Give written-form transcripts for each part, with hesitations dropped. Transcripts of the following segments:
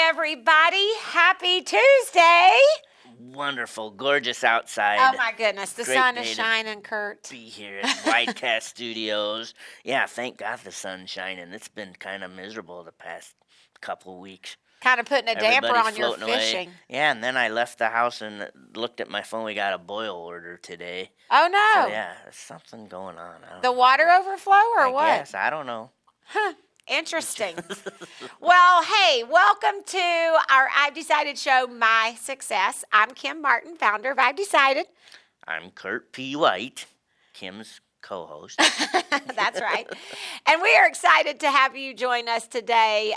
Everybody, happy Tuesday. Wonderful, gorgeous outside. Oh my goodness, the Great sun day is to shining, Kurt. Be here at Widecast Studios. Yeah, thank God the sun's shining. It's been kind of miserable the past couple weeks. Kind of putting a damper Everybody's on your floating fishing. Away. Yeah, and then I left the house and looked at my phone. We got a boil order today. Oh no. So yeah, there's something going on. The water overflow or what? I guess, I don't know. Huh. Interesting. Well, hey, welcome to our I've Decided show, My Success. I'm Kim Martin, founder of I've Decided. I'm Kurt P. White, Kim's co-host. That's right. And we are excited to have you join us today.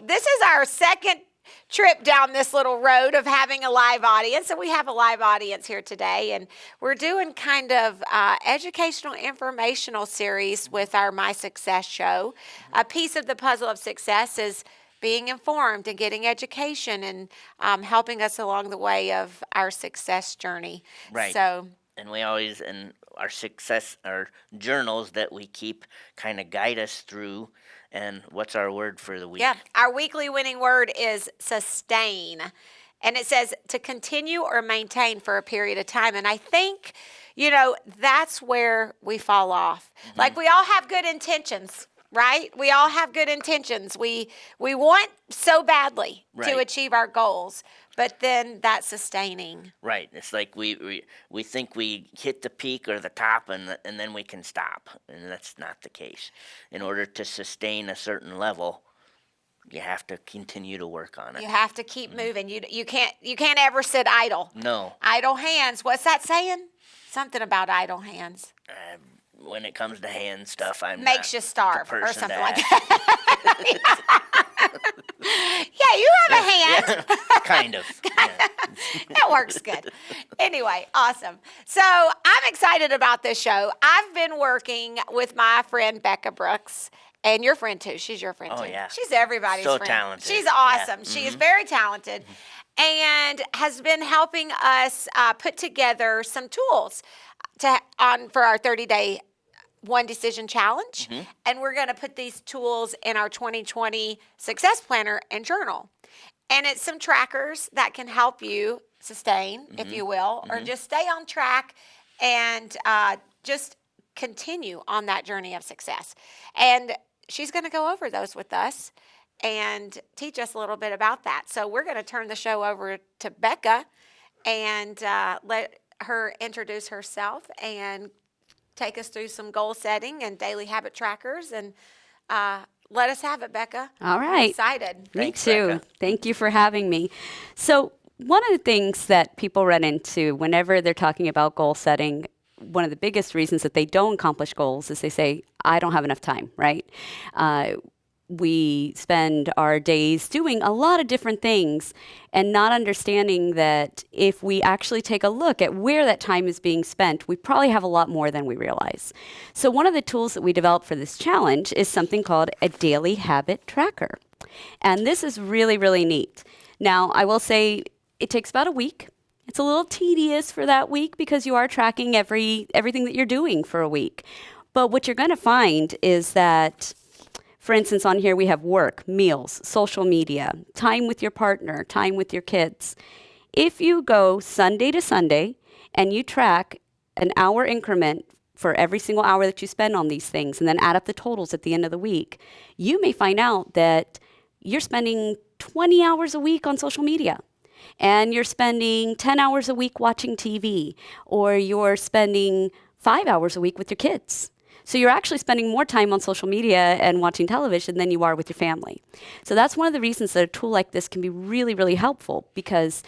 This is our second trip down this little road of having a live audience, and we have a live audience here today, and we're doing kind of educational informational series with our My Success show. A piece of the puzzle of success is being informed and getting education and helping us along the way of our success journey. Right. So, and we always, in our success, our journals that we keep kind of guide us through. And what's our word for the week? Yeah, our weekly winning word is sustain. And it says to continue or maintain for a period of time. And I think, that's where we fall off. Mm-hmm. Like we all have good intentions, right? We all have good intentions. We want so badly to achieve our goals. But then that's sustaining. Right. It's like we think we hit the peak or the top and then we can stop. And that's not the case. In order to sustain a certain level, you have to continue to work on it. You have to keep moving. You can't ever sit idle. No. Idle hands. What's that saying? Something about idle hands. When it comes to hand stuff, makes you starve or something like that. Yeah, you have a hand. Yeah, kind of. Yeah. That works good. Anyway, awesome. So I'm excited about this show. I've been working with my friend Becka Brooks, and your friend too. She's your friend too. Oh, yeah. She's everybody's so friend. Talented. She's awesome. Yeah. She is very talented and has been helping us put together some tools for our 30-day One Decision Challenge. Mm-hmm. And we're going to put these tools in our 2020 Success Planner and Journal. And it's some trackers that can help you sustain, if you will, or just stay on track and just continue on that journey of success. And she's going to go over those with us and teach us a little bit about that. So we're going to turn the show over to Becka and let her introduce herself and take us through some goal setting and daily habit trackers, and let us have it, Becka. All right. I'm excited. Thanks, Me too. Becka. Thank you for having me. So one of the things that people run into whenever they're talking about goal setting, one of the biggest reasons that they don't accomplish goals is they say, I don't have enough time, right? We spend our days doing a lot of different things and not understanding that if we actually take a look at where that time is being spent, we probably have a lot more than we realize. So one of the tools that we developed for this challenge is something called a daily habit tracker. And this is really, really neat. Now, I will say it takes about a week. It's a little tedious for that week because you are tracking everything that you're doing for a week. But what you're going to find is that, for instance, on here we have work, meals, social media, time with your partner, time with your kids. If you go Sunday to Sunday and you track an hour increment for every single hour that you spend on these things and then add up the totals at the end of the week, you may find out that you're spending 20 hours a week on social media. And you're spending 10 hours a week watching TV, or you're spending 5 hours a week with your kids. So you're actually spending more time on social media and watching television than you are with your family. So that's one of the reasons that a tool like this can be really, really helpful, because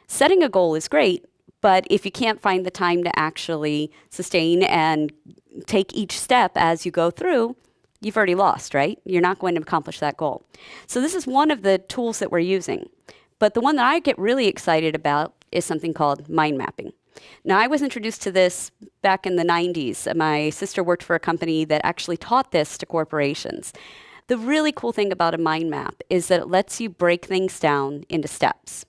setting a goal is great, but if you can't find the time to actually sustain and take each step as you go through, you've already lost, right? You're not going to accomplish that goal. So this is one of the tools that we're using. But the one that I get really excited about is something called mind mapping. Now, I was introduced to this back in the 90s. My sister worked for a company that actually taught this to corporations. The really cool thing about a mind map is that it lets you break things down into steps.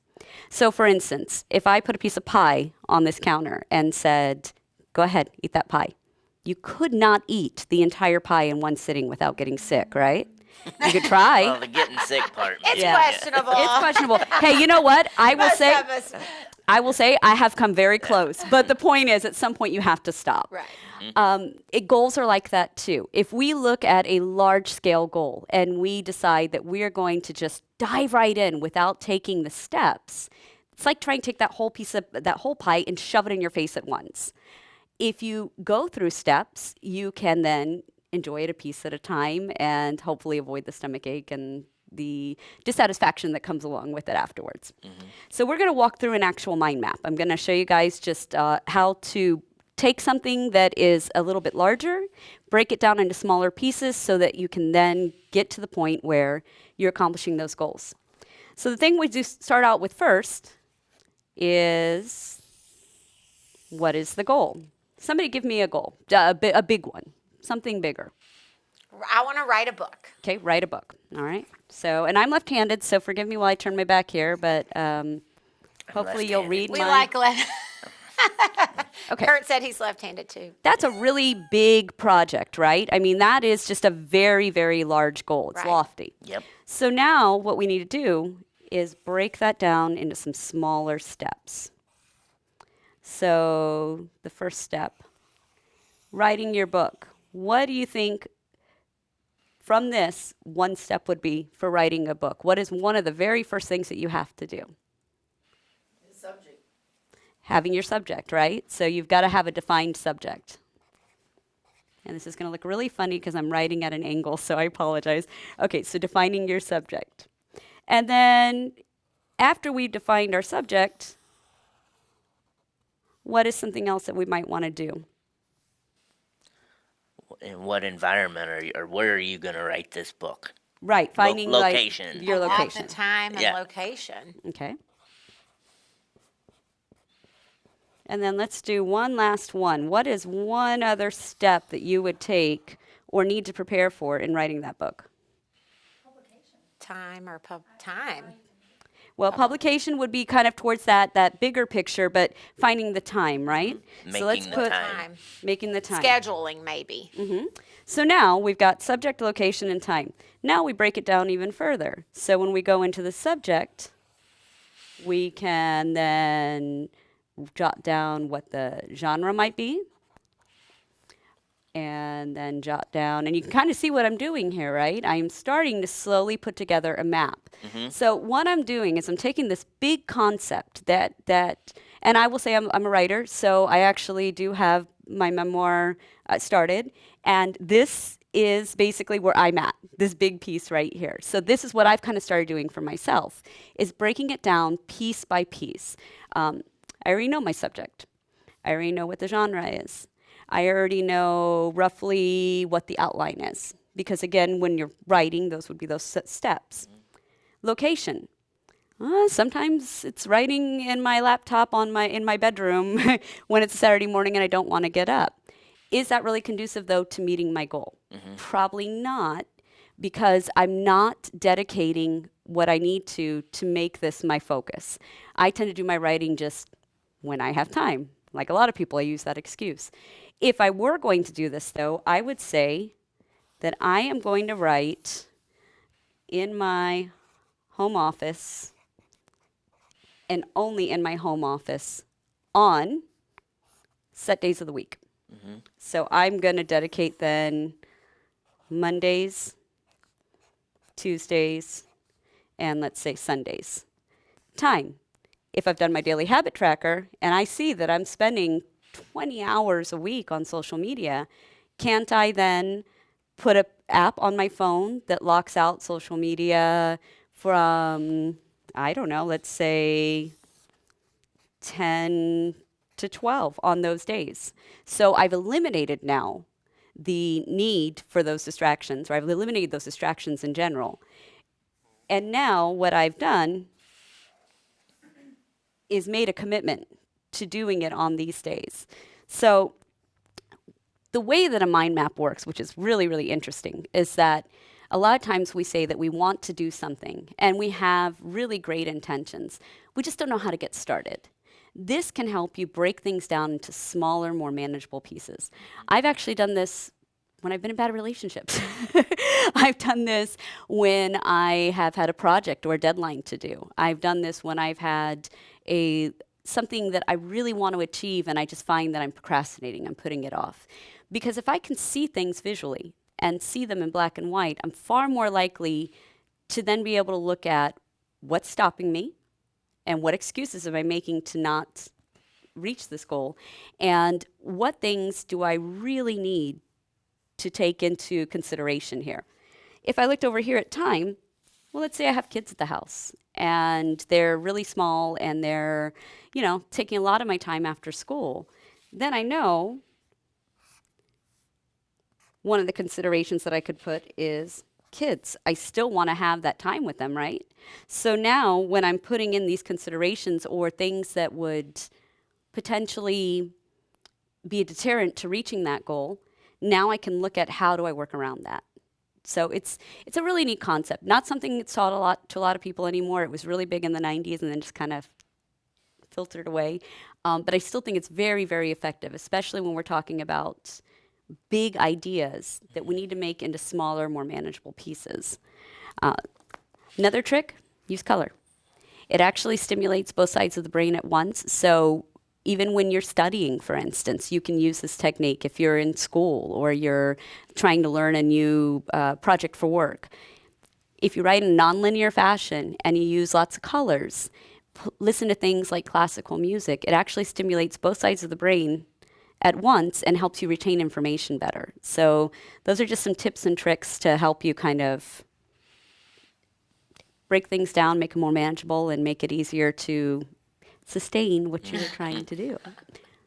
So, for instance, if I put a piece of pie on this counter and said, go ahead, eat that pie, you could not eat the entire pie in one sitting without getting sick, right? You could try. Well, the getting sick part. It's Yeah. questionable. It's questionable. Hey, you know what? I will Most say, of us- I have come very close. But the point is, at some point, you have to stop. Right. Goals are like that too. If we look at a large scale goal and we decide that we are going to just dive right in without taking the steps, it's like trying to take that whole piece of that whole pie and shove it in your face at once. If you go through steps, you can then enjoy it a piece at a time and hopefully avoid the stomach ache and the dissatisfaction that comes along with it afterwards. So we're going to walk through an actual mind map. I'm going to show you guys just how to take something that is a little bit larger, break it down into smaller pieces so that you can then get to the point where you're accomplishing those goals. So the thing we do start out with first is, what is the goal? Somebody give me a goal, a big one, something bigger. I want to write a book. Okay, write a book. All right. So, and I'm left-handed, so forgive me while I turn my back here, but hopefully you'll left-handed. read We my... like left. Okay. Kurt said he's left-handed too. That's a really big project, right? I mean, that is just a very, very large goal. It's Right. lofty. Yep. So now what we need to do is break that down into some smaller steps. So the first step, writing your book. What do you think from this one step would be for writing a book? What is one of the very first things that you have to do? Subject. Having your subject, right? So you've got to have a defined subject. And this is going to look really funny because I'm writing at an angle, so I apologize. Okay, so defining your subject. And then after we've defined our subject, what is something else that we might want to do? In what environment are you, or where are you going to write this book? Right, finding location. like your At location. the time and Yeah. location. Okay. And then let's do one last one. What is one other step that you would take or need to prepare for in writing that book? Time or time. Well, publication would be kind of towards that bigger picture, but finding the time, right? Making so let's the put time. making the time. Scheduling maybe. So now we've got subject, location, and time. Now we break it down even further. So when we go into the subject, we can then jot down what the genre might be, and then jot down, and you can kind of see what I'm doing here, right? I'm starting to slowly put together a map. So what I'm doing is I'm taking this big concept that, and I will say I'm a writer, so I actually do have my memoir started, and this is basically where I'm at, this big piece right here. So this is what I've kind of started doing for myself, is breaking it down piece by piece. I already know my subject. I already know what the genre is. I already know roughly what the outline is. Because again, when you're writing, those would be those steps. Location. Sometimes it's writing in my laptop in my bedroom when it's a Saturday morning and I don't want to get up. Is that really conducive, though, to meeting my goal? Probably not, because I'm not dedicating what I need to make this my focus. I tend to do my writing just when I have time. Like a lot of people, I use that excuse. If I were going to do this, though, I would say that I am going to write in my home office and only in my home office on set days of the week. So I'm going to dedicate then Mondays, Tuesdays, and let's say Sundays. Time. If I've done my daily habit tracker and I see that I'm spending 20 hours a week on social media, can't I then put an app on my phone that locks out social media from, I don't know, let's say 10 to 12 on those days? So I've eliminated now the need for those distractions, or I've eliminated those distractions in general. And now what I've done is made a commitment to doing it on these days. So the way that a mind map works, which is really, really interesting, is that a lot of times we say that we want to do something and we have really great intentions. We just don't know how to get started. This can help you break things down into smaller, more manageable pieces. I've actually done this when I've been in bad relationships. I've done this when I have had a project or a deadline to do. I've done this when I've had something that I really want to achieve and I just find that I'm procrastinating, I'm putting it off. Because if I can see things visually and see them in black and white, I'm far more likely to then be able to look at what's stopping me and what excuses am I making to not reach this goal, and what things do I really need to take into consideration here. If I looked over here at time, well, let's say I have kids at the house and they're really small and they're, taking a lot of my time after school, then I know one of the considerations that I could put is kids. I still want to have that time with them, right? So now when I'm putting in these considerations or things that would potentially be a deterrent to reaching that goal, now I can look at how do I work around that. So it's a really neat concept. Not something that's taught to a lot of people anymore. It was really big in the 90s and then just kind of filtered away. But I still think it's very, very effective, especially when we're talking about big ideas that we need to make into smaller, more manageable pieces. Another trick, use color. It actually stimulates both sides of the brain at once. So even when you're studying, for instance, you can use this technique if you're in school or you're trying to learn a new project for work. If you write in nonlinear fashion and you use lots of colors, listen to things like classical music, it actually stimulates both sides of the brain at once and helps you retain information better. So those are just some tips and tricks to help you kind of break things down, make them more manageable, and make it easier to sustain what you're trying to do.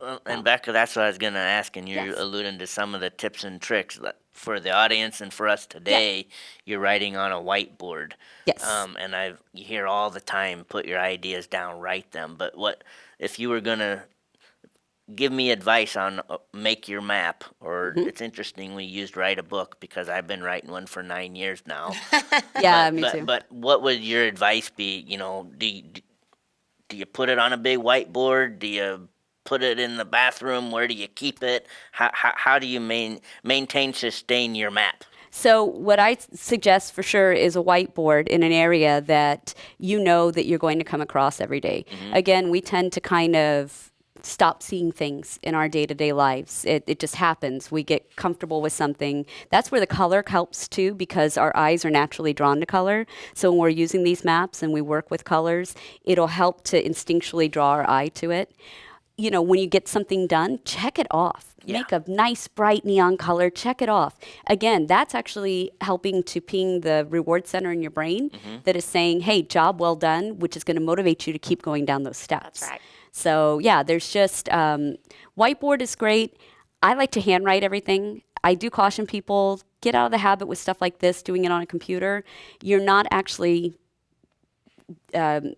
Well, and Becca, that's what I was going to ask, and you're Yes. alluding to some of the tips and tricks that for the audience and for us today. You're writing on a whiteboard. Yes. And you hear all the time, put your ideas down, write them. But what if you were going to give me advice on make your map, or it's interesting we used write a book because I've been writing one for 9 years now. Yeah, me too. But what would your advice be? Do you put it on a big whiteboard? Do you put it in the bathroom? Where do you keep it? How do you maintain, sustain your map? So what I suggest for sure is a whiteboard in an area that you know that you're going to come across every day. Again, we tend to kind of stop seeing things in our day-to-day lives. It just happens. We get comfortable with something. That's where the color helps too, because our eyes are naturally drawn to color. So when we're using these maps and we work with colors, it'll help to instinctually draw our eye to it. When you get something done, check it off. Yeah. Make a nice, bright neon color, check it off. Again, that's actually helping to ping the reward center in your brain that is saying, hey, job well done, which is going to motivate you to keep going down those steps. That's right. So yeah, there's just, whiteboard is great. I like to handwrite everything. I do caution people, get out of the habit with stuff like this, doing it on a computer. You're not actually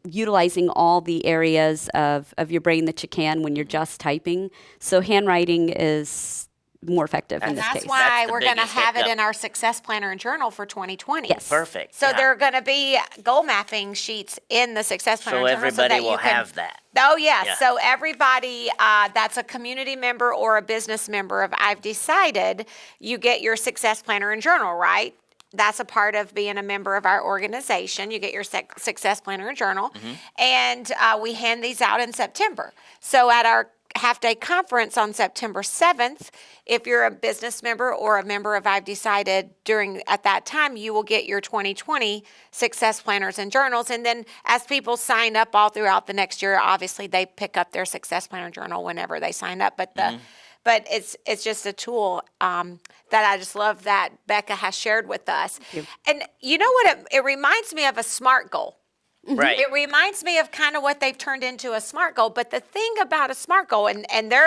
utilizing all the areas of your brain that you can when you're just typing. So handwriting is more effective in And this that's case. why That's the we're going to biggest have it hiccup. in our success planner and journal for 2020. Yes. Perfect. So yeah. there are going to be goal mapping sheets in the success planner So and journal everybody that will you can have that. Oh, yes. Yeah. So everybody that's a community member or a business member of I've Decided, you get your success planner and journal, right? That's a part of being a member of our organization. You get your success planner and journal. And we hand these out in September. So at our half-day conference on September 7th, if you're a business member or a member of I've Decided at that time, you will get your 2020 success planners and journals. And then as people sign up all throughout the next year, obviously they pick up their success planner journal whenever they sign up. But it's just a tool that I just love that Becca has shared with us. And you know what? It reminds me of a SMART goal. Right. It reminds me of kind of what they've turned into a SMART goal. But the thing about a SMART goal, and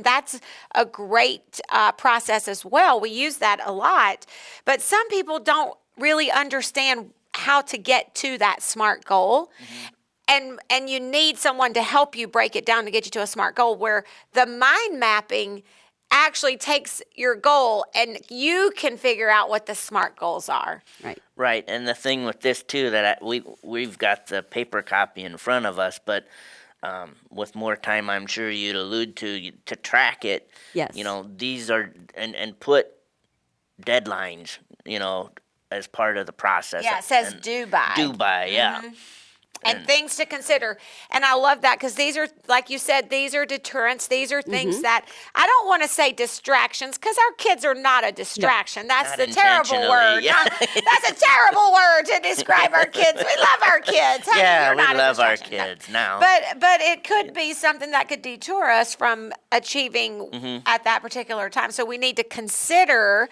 that's a great process as well. We use that a lot. But some people don't really understand how to get to that SMART goal. and you need someone to help you break it down to get you to a SMART goal, where the mind mapping actually takes your goal and you can figure out what the SMART goals are. Right. Right, and the thing with this too that we've got the paper copy in front of us, but with more time, I'm sure you'd allude to track it. Yes. These are and put deadlines. As part of the process. Yeah, it says and due by. Due by, yeah. And things to consider. And I love that, because these are, like you said, these are deterrents. These are things that, I don't want to say distractions, because our kids are not a distraction. That's Not the terrible intentionally, word. yeah. That's a terrible word to describe our kids. We love our kids. Honey, Yeah, you're we not a love our distraction. No. kids now. But it could be something that could detour us from achieving at that particular time. So we need to consider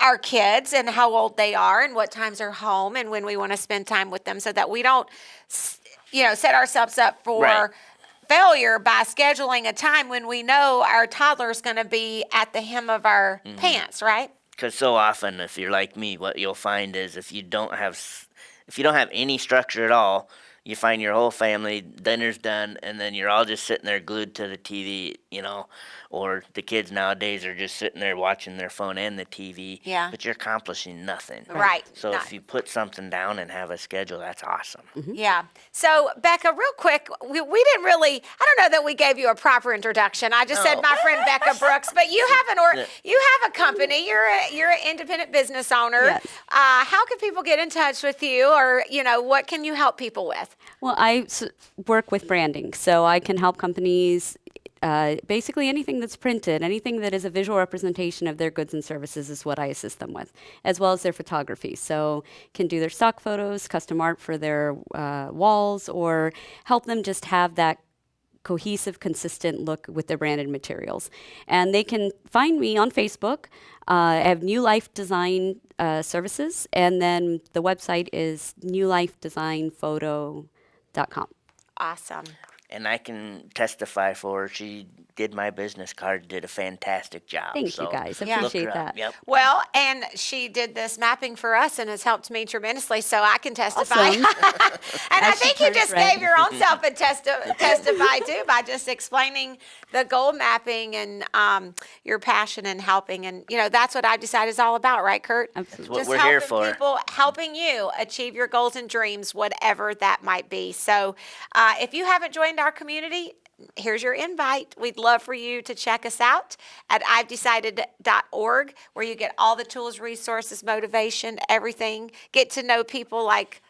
our kids and how old they are and what times they're home and when we want to spend time with them, so that we don't, set ourselves up for Right. failure by scheduling a time when we know our toddler's going to be at the hem of our pants, right? Because so often, if you're like me, what you'll find is if you don't have any structure at all, you find your whole family, dinner's done, and then you're all just sitting there glued to the TV, or the kids nowadays are just sitting there watching their phone and the TV. Yeah. But you're accomplishing nothing. Right. So Not- if you put something down and have a schedule, that's awesome. Yeah. So, Becca, real quick, we didn't really, I don't know that we gave you a proper introduction. I just said No. my friend Becca Brooks, but you have you have a company. You're an independent business owner. Yes. How can people get in touch with you, or, what can you help people with? Well, I work with branding, so I can help companies. Basically anything that's printed, anything that is a visual representation of their goods and services is what I assist them with, as well as their photography. So can do their stock photos, custom art for their walls, or help them just have that cohesive, consistent look with their branded materials. And they can find me on Facebook. I have NewLife Design Services, and then the website is newlifedesignphoto.com. Awesome. And I can testify for her. She did my business card, did a fantastic job. Thank you, So guys. I Yeah. look her appreciate up. that. Yep. Well, and she did this mapping for us and has helped me tremendously, so I can testify. Awesome. And I As she think you turns just red. gave your own self a testify too, by just explaining the goal mapping and your passion in helping. And that's what I decided is all about, right, Kurt? Absolutely. What Just we're here helping for. people, helping you achieve your goals and dreams, whatever that might be. So if you haven't joined our community, here's your invite. We'd love for you to check us out at I'veDecided.org, where you get all the tools, resources, motivation, everything. Get to know people like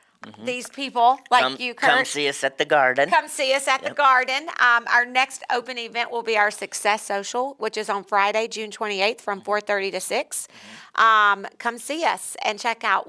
these people, like you, Kurt. Come see us at the garden. Come see us at the garden. Our next open event will be our Success Social, which is on Friday, June 28th from 4:30 to 6. Come see us and check out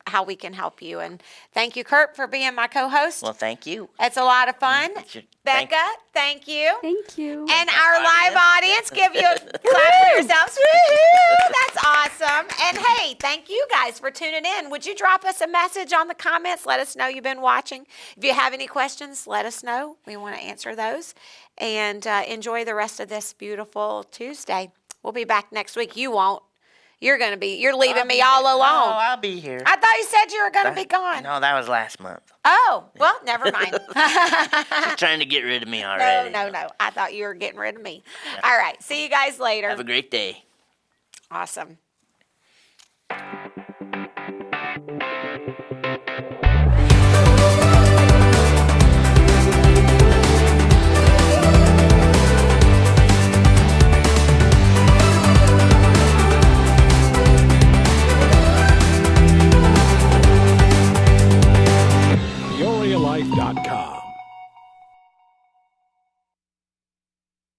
how we can help you. And thank you, Kurt, for being my co-host. Well, thank you. It's a lot of fun. Thank- Becca, thank you. Thank you. And our live audience, give you a clap for yourselves. Woo-hoo! That's awesome. And hey, thank you guys for tuning in. Would you drop us a message on the comments? Let us know you've been watching. If you have any questions, let us know. We want to answer those. And enjoy the rest of this beautiful Tuesday. We'll be back next week. You won't. You're leaving me all Oh, alone. I'll be here. I thought you said you were going to be gone. No, that was last month. Oh, well, never mind. You're trying to get rid of me already. No. I thought you were getting rid of me. All right. See you guys later. Have a great day. Awesome. PeoriaLife.com.